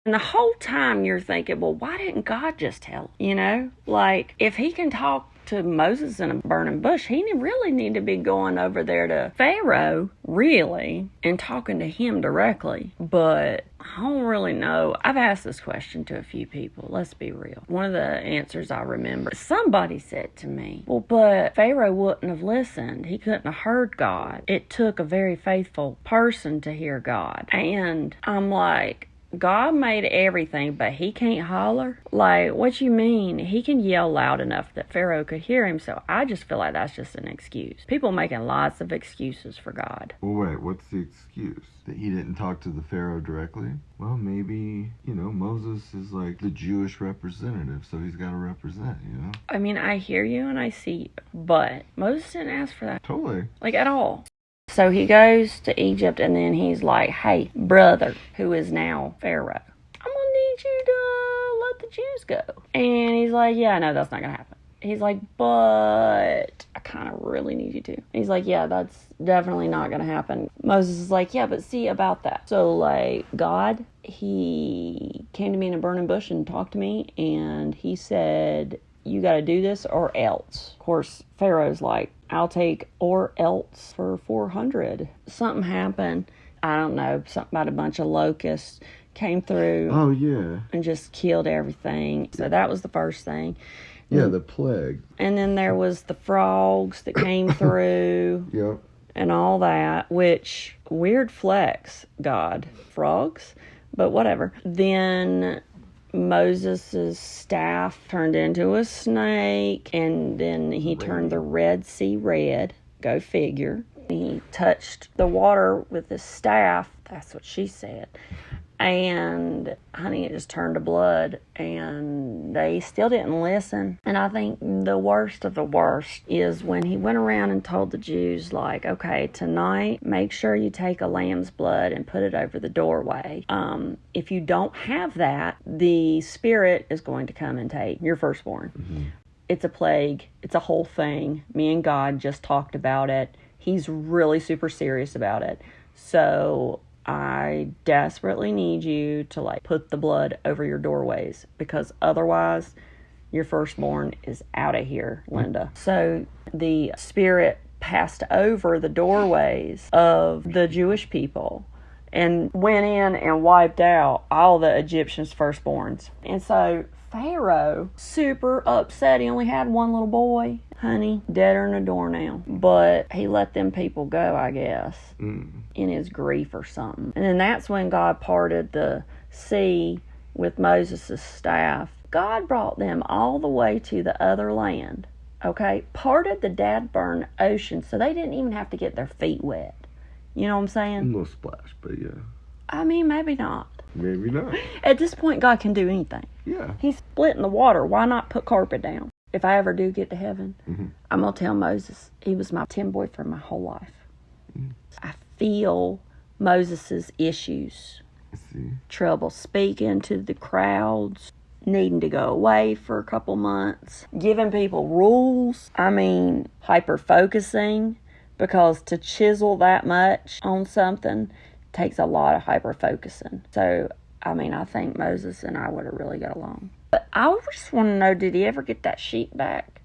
And the whole time you're thinking, well, why didn't God just tell him? You know, like if he can talk to Moses in a burning bush, he really need to be going over there to Pharaoh, really, and talking to him directly. But I don't really know. I've asked this question to a few people. Let's be real. One of the answers I remember, somebody said to me, well, but Pharaoh wouldn't have listened. He couldn't have heard God. It took a very faithful person to hear God. And I'm like, God made everything, but he can't holler? Like, what you mean? He can yell loud enough that Pharaoh could hear him, so I just feel like that's just an excuse. People making lots of excuses for God. Well, wait, what's the excuse? That he didn't talk to the Pharaoh directly? Well, maybe, Moses is like the Jewish representative, so he's got to represent, I mean, I hear you and I see you, but Moses didn't ask for that. Totally. Like, at all. So he goes to Egypt, and then he's like, hey, brother, who is now Pharaoh, I'm going to need you to let the Jews go. And he's like, yeah, no, that's not going to happen. He's like, but I kind of really need you to. And he's like, yeah, that's definitely not going to happen. Moses is like, yeah, but see about that. So, like, God, he came to me in a burning bush and talked to me, and he said, you got to do this or else. Of course, Pharaoh's like, I'll take or else for 400. Something happened. I don't know. Something about a bunch of locusts came through. Oh, yeah. And just killed everything. So that was the first thing. Yeah, the plague. And then there was the frogs that came through. Yep. And all that, which, weird flex, God. Frogs? But whatever. Then Moses' staff turned into a snake, and then he turned the Red Sea red. Go figure. He touched the water with his staff. That's what she said. And, honey, it just turned to blood, and they still didn't listen. And I think the worst of the worst is when he went around and told the Jews, like, okay, tonight, make sure you take a lamb's blood and put it over the doorway. If you don't have that, the spirit is going to come and take your firstborn. Mm-hmm. It's a plague. It's a whole thing. Me and God just talked about it. He's really super serious about it. So I desperately need you to, like, put the blood over your doorways, because otherwise your firstborn is out of here, Linda. So the spirit passed over the doorways of the Jewish people and went in and wiped out all the Egyptians' firstborns. And so Pharaoh, super upset. He only had one little boy. Honey, deader than a doornail. But he let them people go, I guess, in his grief or something. And then that's when God parted the sea with Moses' staff. God brought them all the way to the other land, okay? Parted the dadburn ocean, so they didn't even have to get their feet wet. You know what I'm saying? A little splash, but yeah. I mean, maybe not. Maybe not. At this point, God can do anything. Yeah. He's splitting the water. Why not put carpet down? If I ever do get to heaven, I'm going to tell Moses, he was my 10 boyfriend my whole life. I feel Moses' issues. I see. Trouble speaking to the crowds, needing to go away for a couple months, giving people rules. I mean, hyper-focusing, because to chisel that much on something takes a lot of hyper-focusing. So, I mean, I think Moses and I would have really got along. But I just want to know, did he ever get that sheep back?